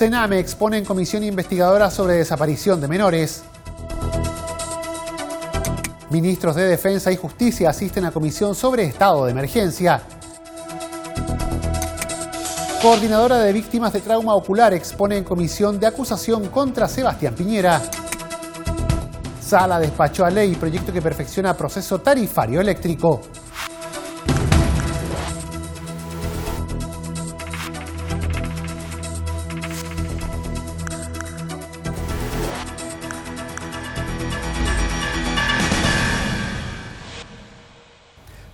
Sename expone en comisión investigadora sobre desaparición de menores. Ministros de Defensa y Justicia asisten a comisión sobre estado de emergencia. Coordinadora de Víctimas de Trauma Ocular expone en comisión de acusación contra Sebastián Piñera. Sala despachó a ley proyecto que perfecciona proceso tarifario eléctrico.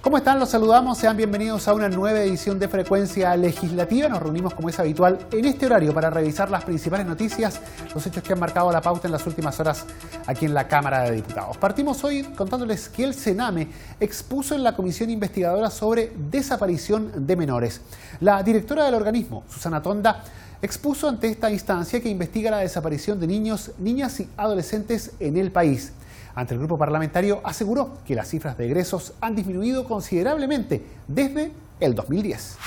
¿Cómo están? Los saludamos, sean bienvenidos a una nueva edición de Frecuencia Legislativa. Nos reunimos como es habitual en este horario para revisar las principales noticias, los hechos que han marcado la pauta en las últimas horas aquí en la Cámara de Diputados. Partimos hoy contándoles que el Sename expuso en la comisión investigadora sobre desaparición de menores. La directora del organismo, Susana Tonda, expuso ante esta instancia que investiga la desaparición de niños, niñas y adolescentes en el país. Ante el grupo parlamentario aseguró que las cifras de egresos han disminuido considerablemente desde el 2010.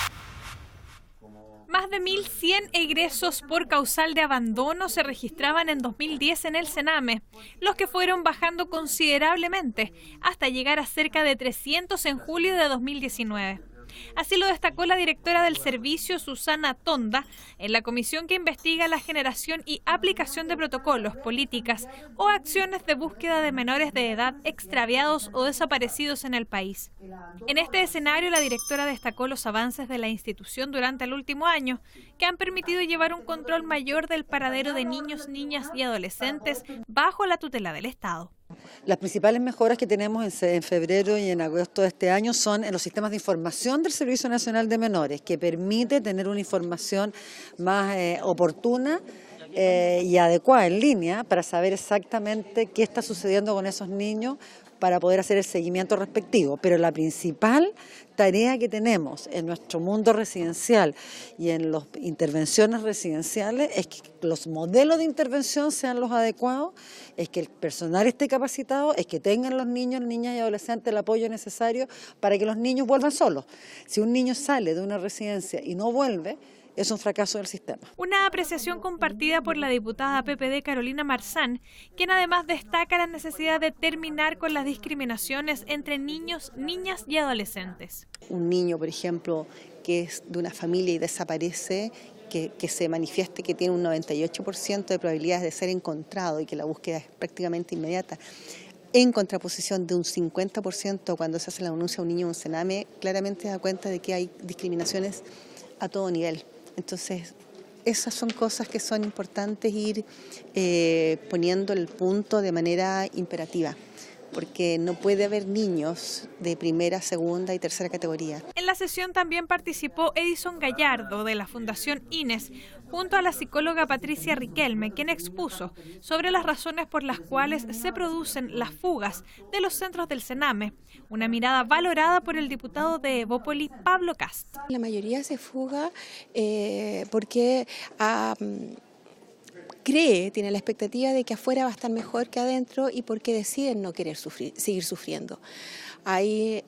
Más de 1.100 egresos por causal de abandono se registraban en 2010 en el Sename, los que fueron bajando considerablemente hasta llegar a cerca de 300 en julio de 2019. Así lo destacó la directora del servicio, Susana Tonda, en la comisión que investiga la generación y aplicación de protocolos, políticas o acciones de búsqueda de menores de edad extraviados o desaparecidos en el país. En este escenario, la directora destacó los avances de la institución durante el último año, que han permitido llevar un control mayor del paradero de niños, niñas y adolescentes bajo la tutela del Estado. Las principales mejoras que tenemos en febrero y en agosto de este año son en los sistemas de información del Servicio Nacional de Menores, que permite tener una información más oportuna y adecuada en línea para saber exactamente qué está sucediendo con esos niños para poder hacer el seguimiento respectivo. Pero la principal tarea que tenemos en nuestro mundo residencial y en las intervenciones residenciales es que los modelos de intervención sean los adecuados, es que el personal esté capacitado, es que tengan los niños, niñas y adolescentes el apoyo necesario para que los niños vuelvan solos. Si un niño sale de una residencia y no vuelve, es un fracaso del sistema. Una apreciación compartida por la diputada PPD Carolina Marzán, quien además destaca la necesidad de terminar con las discriminaciones entre niños, niñas y adolescentes. Un niño, por ejemplo, que es de una familia y desaparece, que se manifieste que tiene un 98% de probabilidades de ser encontrado y que la búsqueda es prácticamente inmediata, en contraposición de un 50% cuando se hace la denuncia a un niño en un Sename, claramente da cuenta de que hay discriminaciones a todo nivel. Entonces, esas son cosas que son importantes ir poniendo el punto de manera imperativa, porque no puede haber niños de primera, segunda y tercera categoría. En la sesión también participó Edison Gallardo de la Fundación Ines, junto a la psicóloga Patricia Riquelme, quien expuso sobre las razones por las cuales se producen las fugas de los centros del Sename, una mirada valorada por el diputado de Evópoli, Pablo Cast. La mayoría se fuga porque tiene la expectativa de que afuera va a estar mejor que adentro y porque deciden no querer seguir sufriendo. Hay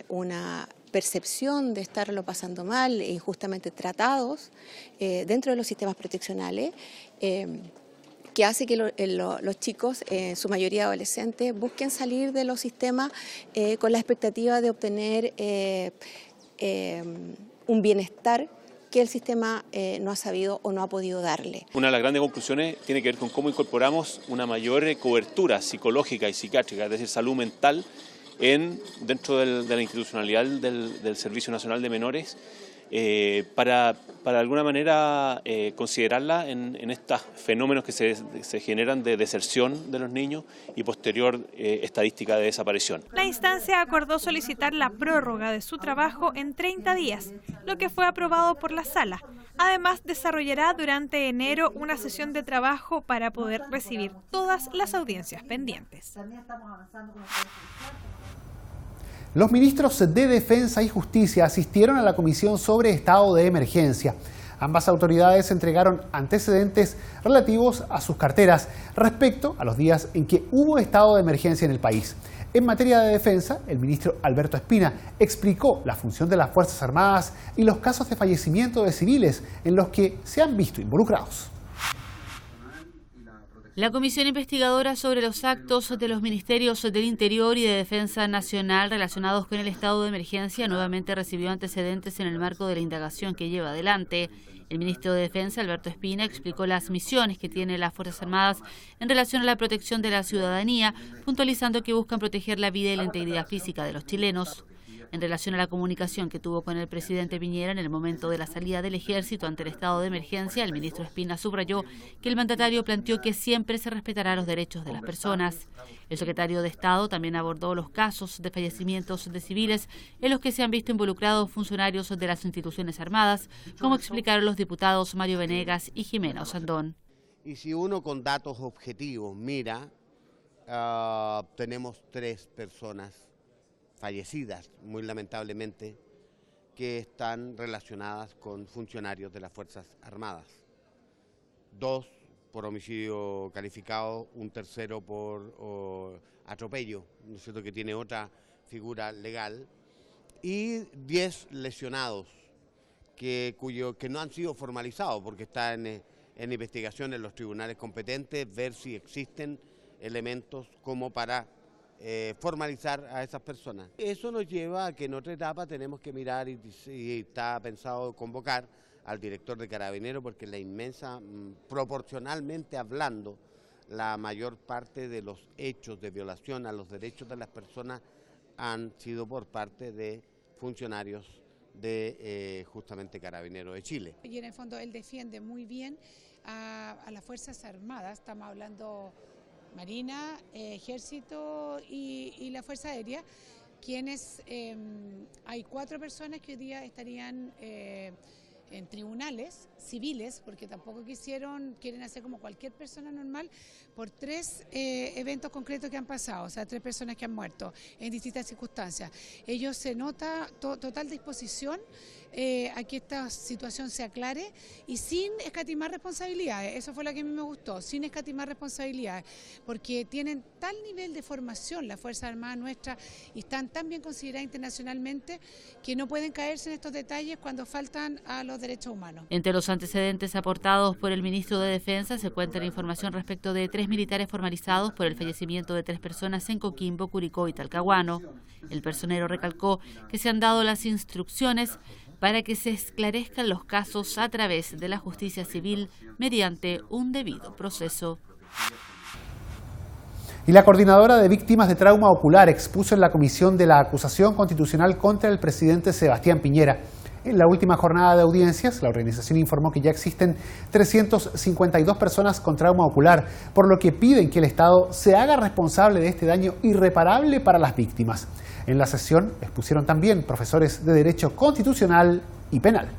una percepción de estarlo pasando mal, injustamente tratados dentro de los sistemas proteccionales, que hace que los chicos, en su mayoría adolescentes, busquen salir de los sistemas con la expectativa de obtener un bienestar que el sistema no ha sabido o no ha podido darle. Una de las grandes conclusiones tiene que ver con cómo incorporamos una mayor cobertura psicológica y psiquiátrica, es decir, salud mental, dentro de la institucionalidad del Servicio Nacional de Menores, para de alguna manera considerarla en estos fenómenos que se generan de deserción de los niños y posterior estadística de desaparición. La instancia acordó solicitar la prórroga de su trabajo en 30 días, lo que fue aprobado por la sala. Además, desarrollará durante enero una sesión de trabajo para poder recibir todas las audiencias pendientes. Los ministros de Defensa y Justicia asistieron a la comisión sobre estado de emergencia. Ambas autoridades entregaron antecedentes relativos a sus carteras respecto a los días en que hubo estado de emergencia en el país. En materia de defensa, el ministro Alberto Espina explicó la función de las Fuerzas Armadas y los casos de fallecimiento de civiles en los que se han visto involucrados. La comisión investigadora sobre los actos de los ministerios del Interior y de Defensa Nacional relacionados con el estado de emergencia nuevamente recibió antecedentes en el marco de la indagación que lleva adelante. El ministro de Defensa, Alberto Espina, explicó las misiones que tienen las Fuerzas Armadas en relación a la protección de la ciudadanía, puntualizando que buscan proteger la vida y la integridad física de los chilenos. En relación a la comunicación que tuvo con el presidente Piñera en el momento de la salida del ejército ante el estado de emergencia, el ministro Espina subrayó que el mandatario planteó que siempre se respetarán los derechos de las personas. El secretario de Estado también abordó los casos de fallecimientos de civiles en los que se han visto involucrados funcionarios de las instituciones armadas, como explicaron los diputados Mario Venegas y Jimena Osandón. Y si uno con datos objetivos mira, tenemos 3 personas fallecidas, muy lamentablemente, que están relacionadas con funcionarios de las Fuerzas Armadas. 2 por homicidio calificado, un tercero por atropello, ¿no es cierto?, que tiene otra figura legal, y 10 lesionados que no han sido formalizados porque está en investigación en los tribunales competentes, ver si existen elementos como para formalizar a esas personas. Eso nos lleva a que en otra etapa tenemos que mirar y está pensado convocar al director de Carabineros, porque la inmensa, proporcionalmente hablando, la mayor parte de los hechos de violación a los derechos de las personas han sido por parte de funcionarios de justamente Carabineros de Chile. Y en el fondo él defiende muy bien a las Fuerzas Armadas, estamos hablando Marina, Ejército y la Fuerza Aérea, quienes hay 4 personas que hoy día estarían en tribunales civiles, porque tampoco quieren hacer como cualquier persona normal, por 3 eventos concretos que han pasado, o sea, 3 personas que han muerto en distintas circunstancias. Ellos se nota total disposición a que esta situación se aclare y sin escatimar responsabilidades. Eso fue lo que a mí me gustó, sin escatimar responsabilidades, porque tienen tal nivel de formación las Fuerzas Armadas nuestras y están tan bien consideradas internacionalmente que no pueden caerse en estos detalles cuando faltan a los derechos humanos. Entre los antecedentes aportados por el ministro de Defensa se cuenta la información respecto de 3 militares formalizados por el fallecimiento de 3 personas en Coquimbo, Curicó y Talcahuano. El personero recalcó que se han dado las instrucciones para que se esclarezcan los casos a través de la justicia civil mediante un debido proceso. Y la coordinadora de víctimas de trauma ocular expuso en la comisión de la acusación constitucional contra el presidente Sebastián Piñera. En la última jornada de audiencias, la organización informó que ya existen 352 personas con trauma ocular, por lo que piden que el Estado se haga responsable de este daño irreparable para las víctimas. En la sesión expusieron también profesores de Derecho Constitucional y Penal.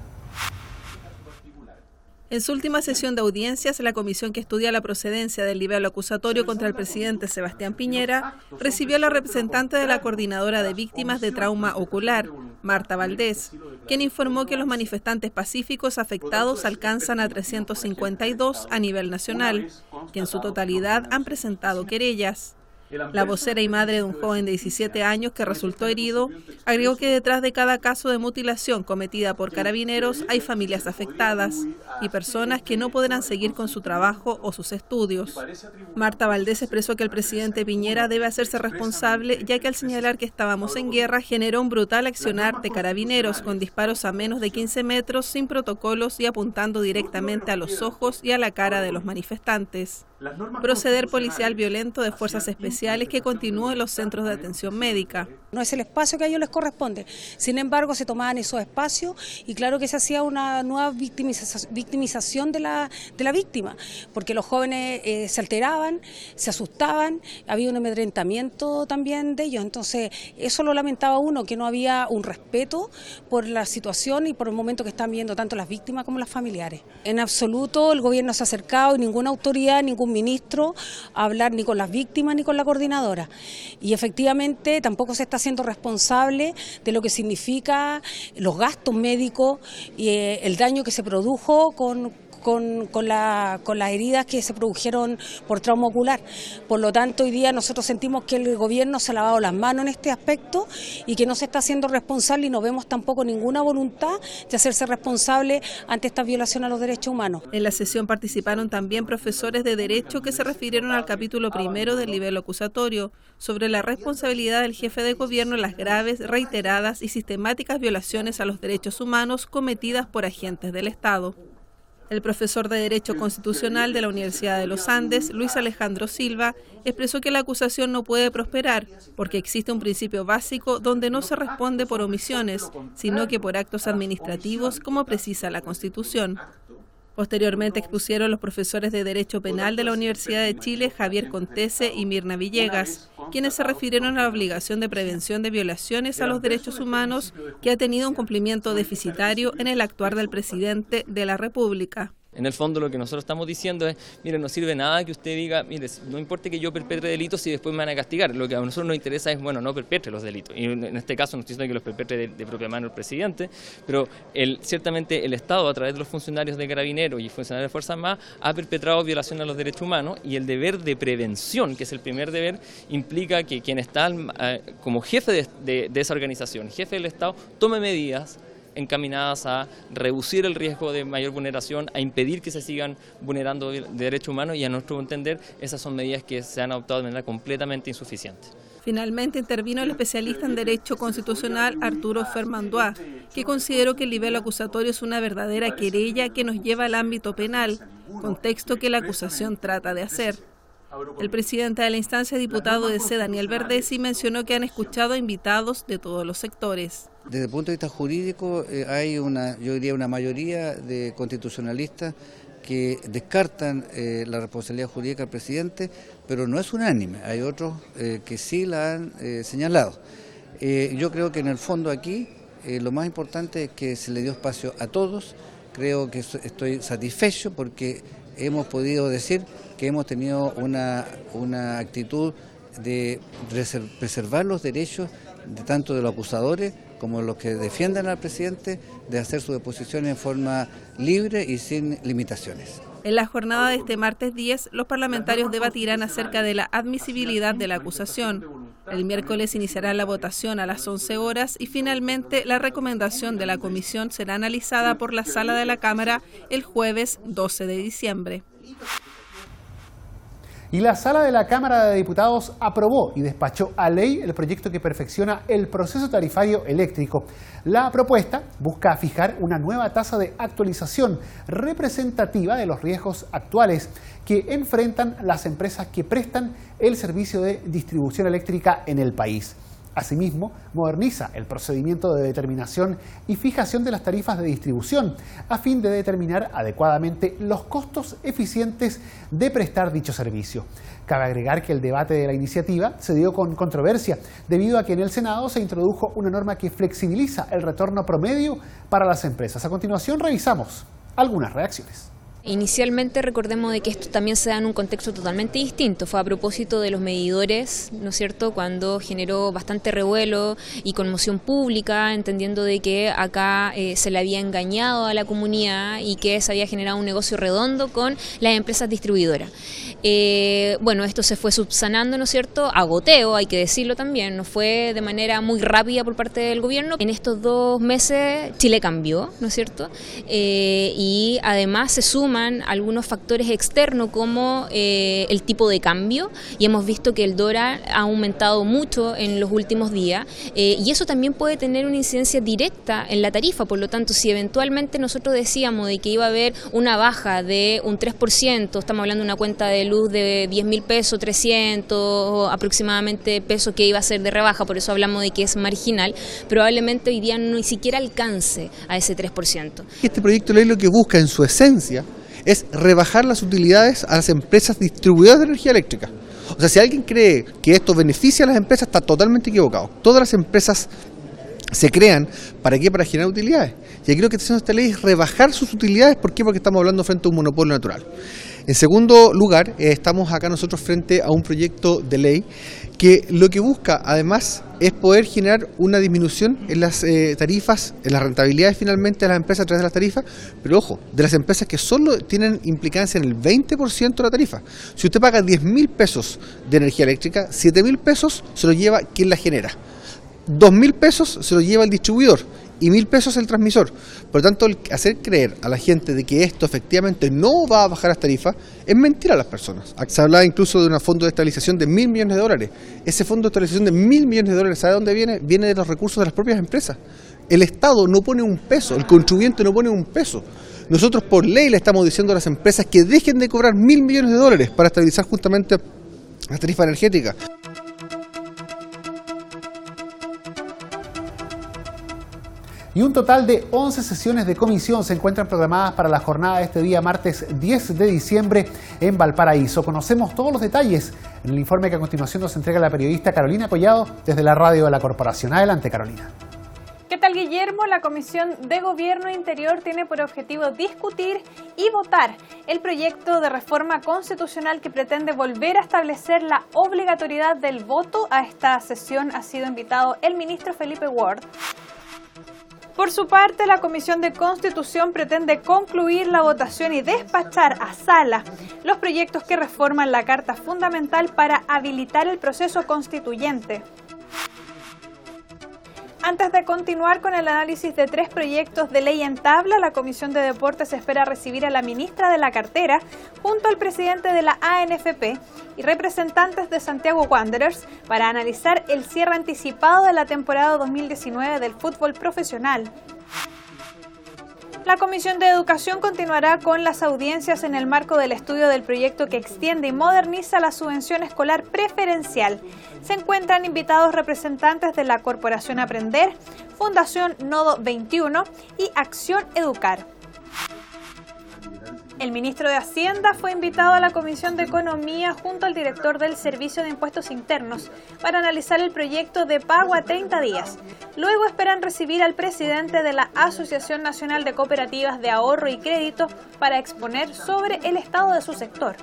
En su última sesión de audiencias, la comisión que estudia la procedencia del libelo acusatorio contra el presidente Sebastián Piñera recibió a la representante de la Coordinadora de Víctimas de Trauma Ocular, Marta Valdés, quien informó que los manifestantes pacíficos afectados alcanzan a 352 a nivel nacional, que en su totalidad han presentado querellas. La vocera y madre de un joven de 17 años que resultó herido agregó que detrás de cada caso de mutilación cometida por carabineros hay familias afectadas y personas que no podrán seguir con su trabajo o sus estudios. Marta Valdés expresó que el presidente Piñera debe hacerse responsable, ya que al señalar que estábamos en guerra generó un brutal accionar de carabineros con disparos a menos de 15 metros, sin protocolos y apuntando directamente a los ojos y a la cara de los manifestantes. Proceder policial violento de fuerzas especiales que continúa en los centros de atención médica. No es el espacio que a ellos les corresponde. Sin embargo, se tomaban esos espacios y claro que se hacía una nueva victimización de la víctima, porque los jóvenes se alteraban, se asustaban, había un amedrentamiento también de ellos. Entonces, eso lo lamentaba uno, que no había un respeto por la situación y por el momento que están viviendo tanto las víctimas como las familiares. En absoluto, el gobierno se ha acercado y ninguna autoridad, ningún ministro a hablar ni con las víctimas ni con la coordinadora. Y efectivamente tampoco se está haciendo responsable de lo que significa los gastos médicos y el daño que se produjo con las heridas que se produjeron por trauma ocular. Por lo tanto, hoy día nosotros sentimos que el gobierno se ha lavado las manos en este aspecto y que no se está haciendo responsable, y no vemos tampoco ninguna voluntad de hacerse responsable ante esta violación a los derechos humanos. En la sesión participaron también profesores de Derecho que se refirieron al capítulo primero del libelo acusatorio sobre la responsabilidad del jefe de gobierno en las graves, reiteradas y sistemáticas violaciones a los derechos humanos cometidas por agentes del Estado. El profesor de Derecho Constitucional de la Universidad de los Andes, Luis Alejandro Silva, expresó que la acusación no puede prosperar porque existe un principio básico donde no se responde por omisiones, sino que por actos administrativos, como precisa la Constitución. Posteriormente expusieron los profesores de Derecho Penal de la Universidad de Chile, Javier Contese y Mirna Villegas, quienes se refirieron a la obligación de prevención de violaciones a los derechos humanos que ha tenido un cumplimiento deficitario en el actuar del presidente de la República. En el fondo lo que nosotros estamos diciendo es, mire, no sirve nada que usted diga, mire, no importa que yo perpetre delitos si después me van a castigar. Lo que a nosotros nos interesa es, bueno, no perpetre los delitos. Y en este caso no estoy diciendo que los perpetre de propia mano el presidente, pero ciertamente el Estado, a través de los funcionarios de Carabineros y funcionarios de Fuerzas Armadas, ha perpetrado violación a los derechos humanos, y el deber de prevención, que es el primer deber, implica que quien está como jefe de esa organización, jefe del Estado, tome medidas encaminadas a reducir el riesgo de mayor vulneración, a impedir que se sigan vulnerando derechos humanos, y a nuestro entender esas son medidas que se han adoptado de manera completamente insuficiente. Finalmente intervino el especialista en Derecho Constitucional Arturo Fermandois, que consideró que el libelo acusatorio es una verdadera querella que nos lleva al ámbito penal, contexto que la acusación trata de hacer. El presidente de la instancia, diputado de C, Daniel Verdesi, mencionó que han escuchado a invitados de todos los sectores. Desde el punto de vista jurídico hay yo diría una mayoría de constitucionalistas que descartan la responsabilidad jurídica del presidente, pero no es unánime, hay otros que sí la han señalado. Yo creo que en el fondo aquí lo más importante es que se le dio espacio a todos. Creo que estoy satisfecho porque hemos podido decir que hemos tenido una actitud de preservar los derechos de tanto de los acusadores como los que defiendan al presidente, de hacer sus deposiciones en forma libre y sin limitaciones. En la jornada de este martes 10, los parlamentarios debatirán acerca de la admisibilidad de la acusación. El miércoles iniciará la votación a las 11 horas y finalmente la recomendación de la comisión será analizada por la sala de la Cámara el jueves 12 de diciembre. Y la Sala de la Cámara de Diputados aprobó y despachó a ley el proyecto que perfecciona el proceso tarifario eléctrico. La propuesta busca fijar una nueva tasa de actualización representativa de los riesgos actuales que enfrentan las empresas que prestan el servicio de distribución eléctrica en el país. Asimismo, moderniza el procedimiento de determinación y fijación de las tarifas de distribución a fin de determinar adecuadamente los costos eficientes de prestar dicho servicio. Cabe agregar que el debate de la iniciativa se dio con controversia debido a que en el Senado se introdujo una norma que flexibiliza el retorno promedio para las empresas. A continuación revisamos algunas reacciones. Inicialmente recordemos de que esto también se da en un contexto totalmente distinto, fue a propósito de los medidores, ¿no es cierto?, cuando generó bastante revuelo y conmoción pública, entendiendo de que acá se le había engañado a la comunidad y que se había generado un negocio redondo con las empresas distribuidoras. Bueno, esto se fue subsanando, ¿no es cierto?, a goteo, hay que decirlo también, no fue de manera muy rápida por parte del gobierno. En estos 2 meses Chile cambió, ¿no es cierto?, y además se suma algunos factores externos como el tipo de cambio, y hemos visto que el dólar ha aumentado mucho en los últimos días y eso también puede tener una incidencia directa en la tarifa. Por lo tanto, si eventualmente nosotros decíamos de que iba a haber una baja de un 3%, estamos hablando de una cuenta de luz de 10.000 pesos, 300 aproximadamente pesos que iba a ser de rebaja, por eso hablamos de que es marginal, probablemente hoy día ni siquiera alcance a ese 3%. Este proyecto de ley lo que busca en su esencia es rebajar las utilidades a las empresas distribuidoras de energía eléctrica. O sea, si alguien cree que esto beneficia a las empresas, está totalmente equivocado. Todas las empresas se crean, ¿para qué? Para generar utilidades. Y aquí lo que está haciendo esta ley es rebajar sus utilidades. ¿Por qué? Porque estamos hablando frente a un monopolio natural. En segundo lugar, estamos acá nosotros frente a un proyecto de ley que lo que busca además es poder generar una disminución en las tarifas, en las rentabilidades finalmente de las empresas a través de las tarifas, pero ojo, de las empresas que solo tienen implicancia en el 20% de la tarifa. Si usted paga 10.000 pesos de energía eléctrica, 7.000 pesos se lo lleva quien la genera, 2.000 pesos se lo lleva el distribuidor y 1.000 pesos el transmisor. Por lo tanto, el hacer creer a la gente de que esto efectivamente no va a bajar las tarifas es mentir a las personas. Se hablaba incluso de un fondo de estabilización de $1.000 millones. Ese fondo de estabilización de $1.000 millones, ¿sabe de dónde viene? Viene de los recursos de las propias empresas. El Estado no pone un peso, el contribuyente no pone un peso. Nosotros por ley le estamos diciendo a las empresas que dejen de cobrar $1.000 millones para estabilizar justamente la tarifa energética. Y un total de 11 sesiones de comisión se encuentran programadas para la jornada de este día martes 10 de diciembre en Valparaíso. Conocemos todos los detalles en el informe que a continuación nos entrega la periodista Carolina Collado desde la radio de la Corporación. Adelante, Carolina. ¿Qué tal, Guillermo? La Comisión de Gobierno Interior tiene por objetivo discutir y votar el proyecto de reforma constitucional que pretende volver a establecer la obligatoriedad del voto. A esta sesión ha sido invitado el ministro Felipe Ward. Por su parte, la Comisión de Constitución pretende concluir la votación y despachar a sala los proyectos que reforman la Carta Fundamental para habilitar el proceso constituyente. Antes de continuar con el análisis de 3 proyectos de ley en tabla, la Comisión de Deportes espera recibir a la ministra de la Cartera junto al presidente de la ANFP y representantes de Santiago Wanderers para analizar el cierre anticipado de la temporada 2019 del fútbol profesional. La Comisión de Educación continuará con las audiencias en el marco del estudio del proyecto que extiende y moderniza la subvención escolar preferencial. Se encuentran invitados representantes de la Corporación Aprender, Fundación Nodo 21 y Acción Educar. El ministro de Hacienda fue invitado a la Comisión de Economía junto al director del Servicio de Impuestos Internos para analizar el proyecto de pago a 30 días. Luego esperan recibir al presidente de la Asociación Nacional de Cooperativas de Ahorro y Crédito para exponer sobre el estado de su sector.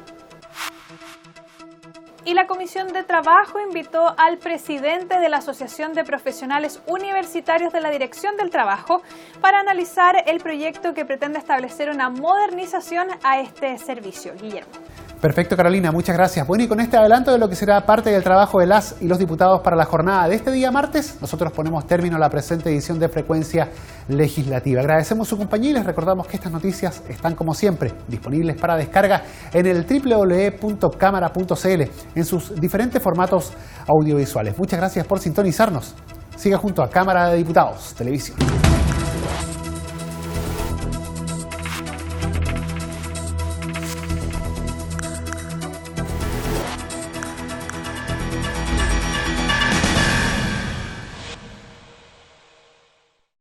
Y la Comisión de Trabajo invitó al presidente de la Asociación de Profesionales Universitarios de la Dirección del Trabajo para analizar el proyecto que pretende establecer una modernización a este servicio. Guillermo. Perfecto, Carolina, muchas gracias. Bueno, y con este adelanto de lo que será parte del trabajo de las y los diputados para la jornada de este día martes, nosotros ponemos término a la presente edición de Frecuencia Legislativa. Agradecemos su compañía y les recordamos que estas noticias están, como siempre, disponibles para descarga en el www.cámara.cl en sus diferentes formatos audiovisuales. Muchas gracias por sintonizarnos. Siga junto a Cámara de Diputados Televisión.